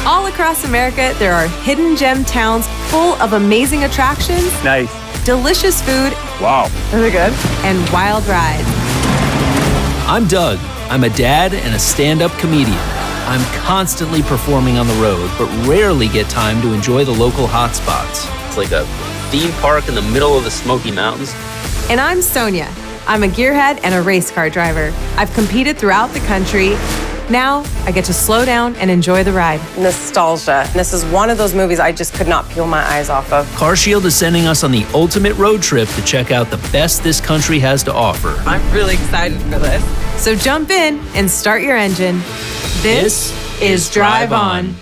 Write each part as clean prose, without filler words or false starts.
All across America, there are hidden gem towns full of amazing attractions. Nice. Delicious food. Wow. Is it good? And wild rides. I'm Doug. I'm a dad and a stand-up comedian. I'm constantly performing on the road, but rarely get time to enjoy the local hotspots. It's like a theme park in the middle of the Smoky Mountains. And I'm Sonya. I'm a gearhead and a race car driver. I've competed throughout the country. Now, I get to slow down and enjoy the ride. Nostalgia. This is one of those movies I just could not peel my eyes off of. CarShield is sending us on the ultimate road trip to check out the best this country has to offer. I'm really excited for this. So jump in and start your engine. This is Drive On.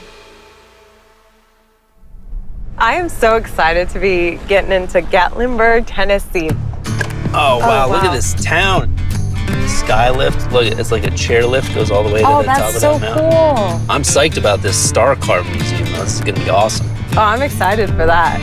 I am so excited to be getting into Gatlinburg, Tennessee. Oh, wow. Look at this town. Sky lift. Look, it's like a chair lift, goes all the way to the top of that mountain. Cool. I'm psyched about this Star Car Museum. This is going to be awesome. Oh, I'm excited for that.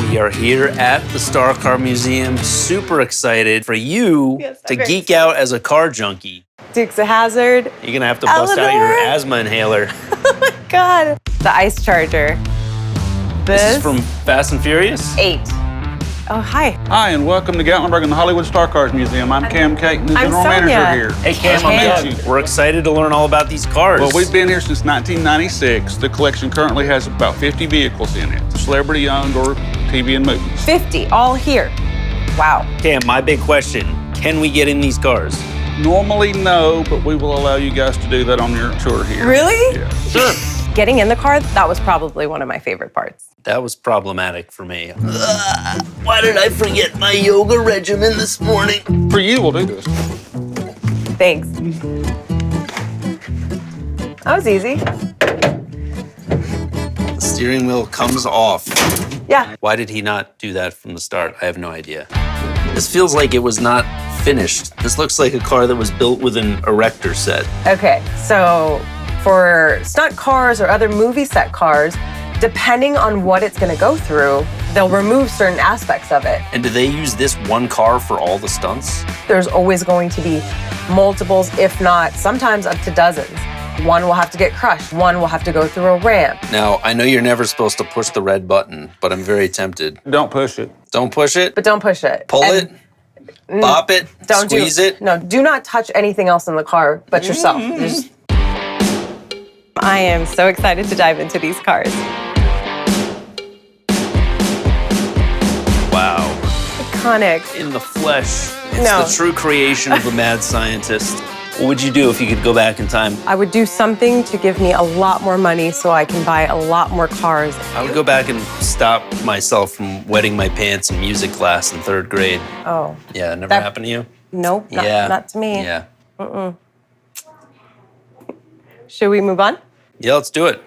We are here at the Star Car Museum. Super excited for you to geek out as a car junkie. Dukes of Hazzard. You're going to have to bust out your asthma inhaler. Oh my God. The Ice Charger. This is from Fast and Furious? 8. Oh, hi. Hi, and welcome to Gatlinburg and the Hollywood Star Cars Museum. I'm Cam Caton, the general manager here. Hey, Cam, I'm Doug. We're excited to learn all about these cars. Well, we've been here since 1996. The collection currently has about 50 vehicles in it, celebrity-owned or TV and movies. 50, all here. Wow. Cam, my big question, can we get in these cars? Normally, no, but we will allow you guys to do that on your tour here. Really? Yeah. Sure. Getting in the car, that was probably one of my favorite parts. That was problematic for me. Why did I forget my yoga regimen this morning? For you, we'll do this. Thanks. That was easy. The steering wheel comes off. Yeah. Why did he not do that from the start? I have no idea. This feels like it was not finished. This looks like a car that was built with an erector set. Okay, so for stunt cars or other movie set cars, depending on what it's gonna go through, they'll remove certain aspects of it. And do they use this one car for all the stunts? There's always going to be multiples, if not sometimes up to dozens. One will have to get crushed. One will have to go through a ramp. Now, I know you're never supposed to push the red button, but I'm very tempted. Don't push it. Don't push it? But don't push it. Pull it? Bop it? Squeeze it? No, do not touch anything else in the car but yourself. I am so excited to dive into these cars. Wow. Iconic. In the flesh. It's the true creation of a mad scientist. What would you do if you could go back in time? I would do something to give me a lot more money so I can buy a lot more cars. I would go back and stop myself from wetting my pants in music class in 3rd grade. Oh. Yeah, never happened to you? No, not to me. Yeah. Should we move on? Yeah, let's do it.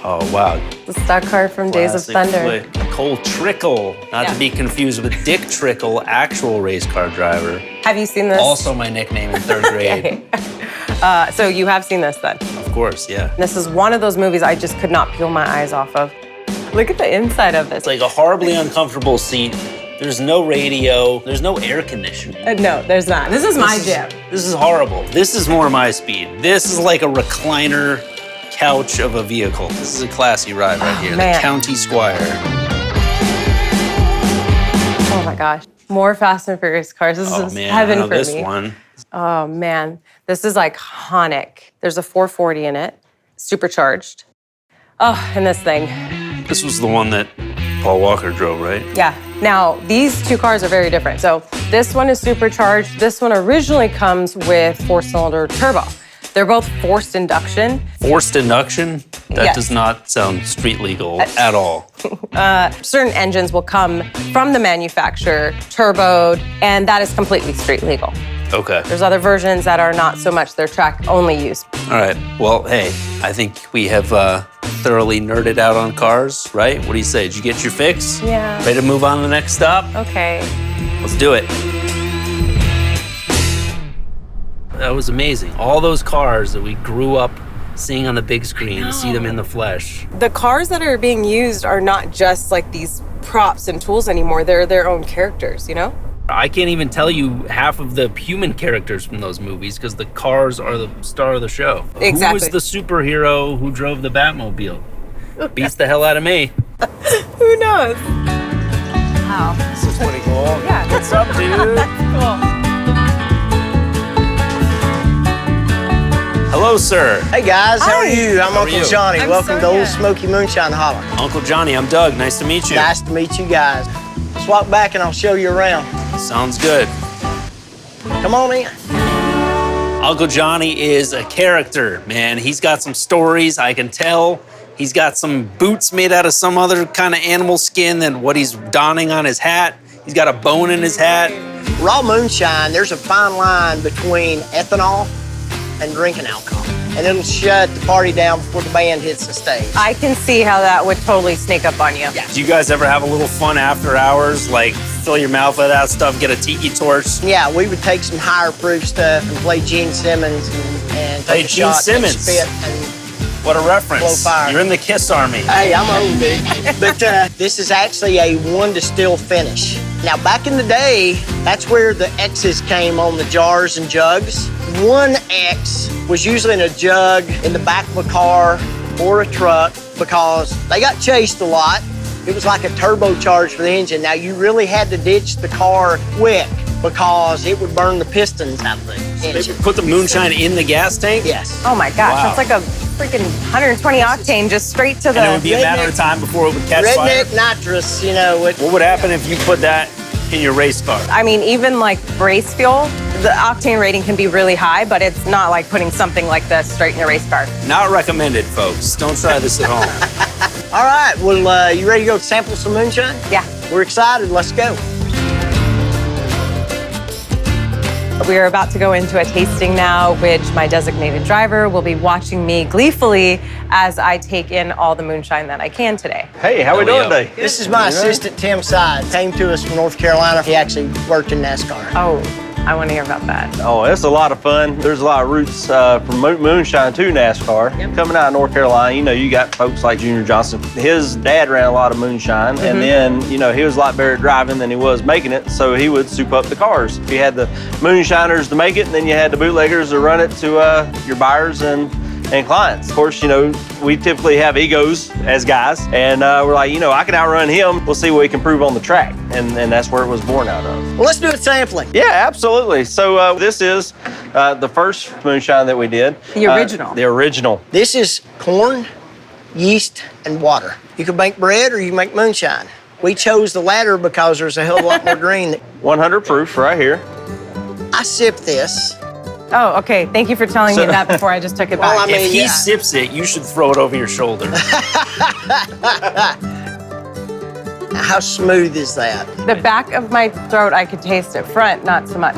Oh, wow. The stock car from Days of Thunder. Cole Trickle, not to be confused with Dick Trickle, actual race car driver. Have you seen this? Also my nickname in 3rd grade. So you have seen this then? Of course, yeah. This is one of those movies I just could not peel my eyes off of. Look at the inside of this. It's like a horribly uncomfortable seat. There's no radio. There's no air conditioning. No, there's not. This is my jam. This is horrible. This is more my speed. This is like a recliner couch of a vehicle. This is a classy ride right here. Man. The County Squire. Oh my gosh. More Fast and Furious cars. This is heaven for me. This one. Oh man. This is iconic. There's a 440 in it, supercharged. Oh, and this thing. This was the one that Paul Walker drove, right? Yeah. Now, these two cars are very different. So this one is supercharged. This one originally comes with 4-cylinder turbo. They're both forced induction. Forced induction? That does not sound street legal at all. Certain engines will come from the manufacturer, turboed, and that is completely street legal. Okay. There's other versions that are not so much, they're track only use. All right. Well, hey, I think we have thoroughly nerded out on cars, right? What do you say? Did you get your fix? Yeah. Ready to move on to the next stop? Okay. Let's do it. That was amazing. All those cars that we grew up seeing on the big screen, to see them in the flesh. The cars that are being used are not just like these props and tools anymore. They're their own characters, you know? I can't even tell you half of the human characters from those movies because the cars are the star of the show. Exactly. Who was the superhero who drove the Batmobile? Beats the hell out of me. Who knows? Wow. This is pretty cool. Yeah. What's up, dude? That's cool. Hello, sir. Hey guys, how are you? I'm How are Uncle you? Johnny. I'm Welcome to Sonya. Ole Smokey Moonshine Holler. Uncle Johnny, I'm Doug. Nice to meet you. Nice to meet you guys. Let's walk back and I'll show you around. Sounds good. Come on in. Uncle Johnny is a character, man. He's got some stories, I can tell. He's got some boots made out of some other kind of animal skin than what he's donning on his hat. He's got a bone in his hat. Raw moonshine, there's a fine line between ethanol and drinking alcohol. And it'll shut the party down before the band hits the stage. I can see how that would totally sneak up on you. Yeah. Do you guys ever have a little fun after hours? Like fill your mouth with that stuff, get a tiki torch? Yeah, we would take some higher proof stuff and play Gene Simmons and Play take a Gene shot Simmons? and spit and What a reference. Blow fire. You're in the Kiss Army. hey, I'm old, dude. But this is actually a one distill finish. Now, back in the day, that's where the X's came on the jars and jugs. One X was usually in a jug in the back of a car or a truck because they got chased a lot. It was like a turbocharge for the engine. Now, you really had to ditch the car quick because it would burn the pistons out of the They engine. put the moonshine in the gas tank? Yes. Oh my gosh, Wow. that's like a freaking 120 octane just straight to And it would the. be a matter of time before it would catch fire? Redneck nitrous, you know. What would happen if you put that in your race car? I mean, even like race fuel, the octane rating can be really high, but it's not like putting something like this straight in your race car. Not recommended, folks. Don't try this at home. All right, well, you ready to go sample some moonshine? Yeah. We're excited, let's go. We are about to go into a tasting now, which my designated driver will be watching me gleefully as I take in all the moonshine that I can today. Hey, how we doing today? This is my assistant, Tim Side. Came to us from North Carolina. He actually worked in NASCAR. Oh, I want to hear about that. Oh, it's a lot of fun. There's a lot of routes from Moonshine to NASCAR. Coming out of North Carolina, you know, you got folks like Junior Johnson. His dad ran a lot of moonshine, and then, you know, he was a lot better at driving than he was making it, so he would soup up the cars. You had the moonshiners to make it, and then you had the bootleggers to run it to your buyers and clients. Of course, you know, we typically have egos as guys, and we're like, you know, I can outrun him. We'll see what he can prove on the track, and that's where it was born out of. Well, let's do a sampling. Yeah, absolutely. So this is the first moonshine that we did. The original. The original. This is corn, yeast, and water. You can make bread or you can make moonshine. We chose the latter because there's a hell of a lot more green. 100 proof right here. I sip this. Oh, okay. Thank you for telling me that before I just took it back. Well, I mean, If he yeah. sips it, you should throw it over your shoulder. How smooth is that? The back of my throat, I could taste it. Front, not so much.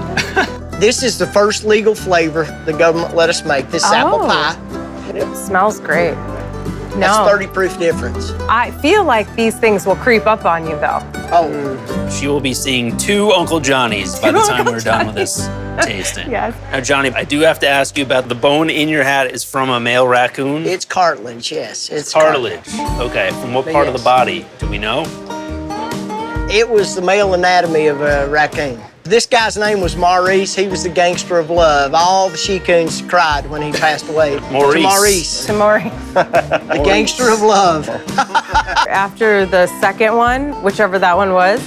This is the first legal flavor the government let us make. This is apple Oh. pie. It smells great. That's No, 30 proof difference. I feel like these things will creep up on you, though. Oh, She will be seeing 2 Uncle Johnnies by the time we're done with this tasting. Yes. Now, Johnny, I do have to ask you about the bone in your hat is from a male raccoon? it's cartilage, yes. It's Cartilage. Okay, from what part of the Yes. body? Do we know? It was the male anatomy of a raccoon. This guy's name was Maurice. He was the gangster of love. All the she-coons cried when he passed away. Maurice. To Maurice, Tamori. the gangster of love. After the second one, whichever that one was,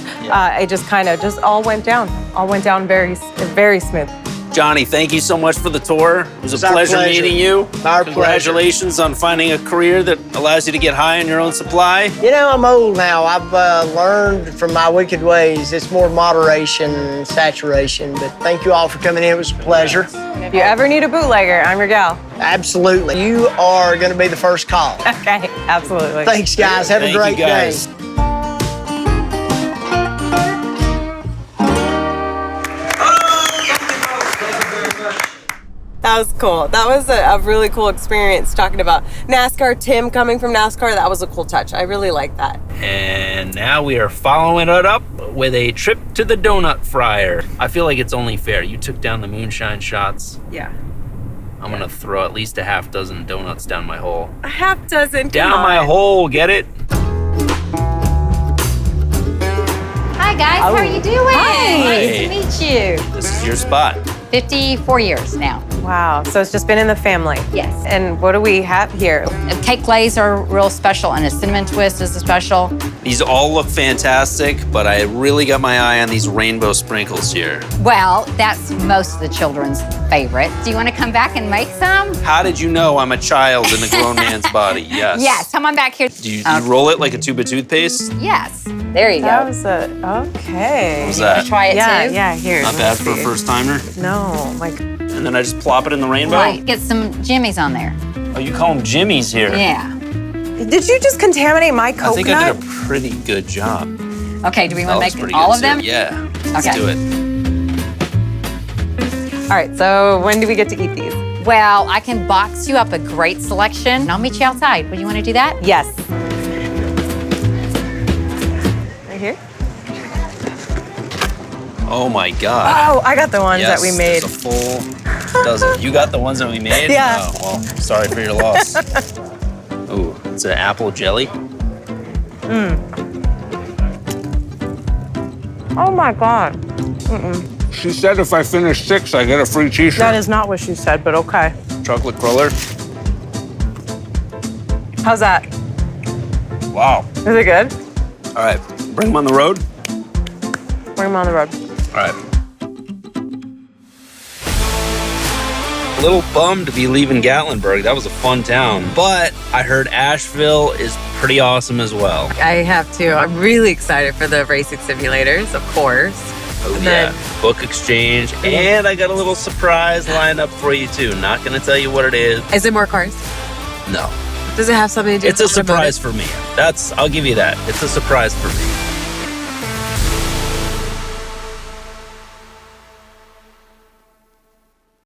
it just kind of just all went down. All went down very, very smooth. Johnny, thank you so much for the tour. It was It's a our pleasure pleasure. meeting you. Our Congratulations on finding a career that allows you to get high on your own supply. You know, I'm old now. I've learned from my wicked ways. It's more moderation and saturation. But thank you all for coming in. It was a pleasure. If you ever need a bootlegger, I'm your gal. Absolutely. You are going to be the first call. Okay, absolutely. Thanks, guys. Have Thank a great you, guys. day. That was cool. That was a really cool experience talking about NASCAR. Tim coming from NASCAR, that was a cool touch. I really like that. And now we are following it up with a trip to the Donut Friar. I feel like it's only fair. You took down the moonshine shots. Yeah. I'm gonna throw at least a half dozen donuts down my hole. A half dozen. Down my hole, get it? Hi guys, how are you doing? Hi. Nice to meet you. This is your spot. 54 years now. Wow. So it's just been in the family. Yes. And what do we have here? Cake lays are real special, and a cinnamon twist is a special. These all look fantastic, but I really got my eye on these rainbow sprinkles here. Well, that's most of the children's favorite. Do you want to come back and make some? How did you know I'm a child in a grown man's body? Yes. Yes, come on back here. Do you roll it like a tube of toothpaste? Yes. There you That go. was okay. What was You want that? to try it Yeah, too? yeah, here. Not let bad me for a see. first timer. No, like, And then I just plop it in the rainbow? Right. Get some jimmies on there. Oh, you call them jimmies here. Yeah. did you just contaminate my I coconut? think I did a pretty good job. Okay, do we want That was to pretty make all good, of them? too. Yeah. Let's Okay. do it. All right, so when do we get to eat these? Well, I can box you up a great selection, and I'll meet you outside. Would you want to do that? Yes. Right here? Oh my God. Oh, I got the ones Yes, that we made. there's a full dozen. You got the ones that we made? Yeah. Oh, well, sorry for your loss. Ooh, it's an apple jelly. Oh my God. She said if I finish 6, I get a free t-shirt. That is not what she said, but okay. Chocolate cruller. How's that? Wow. Is it good? All right, bring them on the road. Bring them on the road. All right. A little bummed to be leaving Gatlinburg. That was a fun town. But I heard Asheville is pretty awesome as well. I have too. I'm really excited for the racing simulators, of course. Oh, And yeah. then- Book exchange. And I got a little surprise lined up for you, too. Not going to tell you what it is. Is it more cars? No. Does it have something to do It's a with automotive? surprise for me. I'll give you that. It's a surprise for me.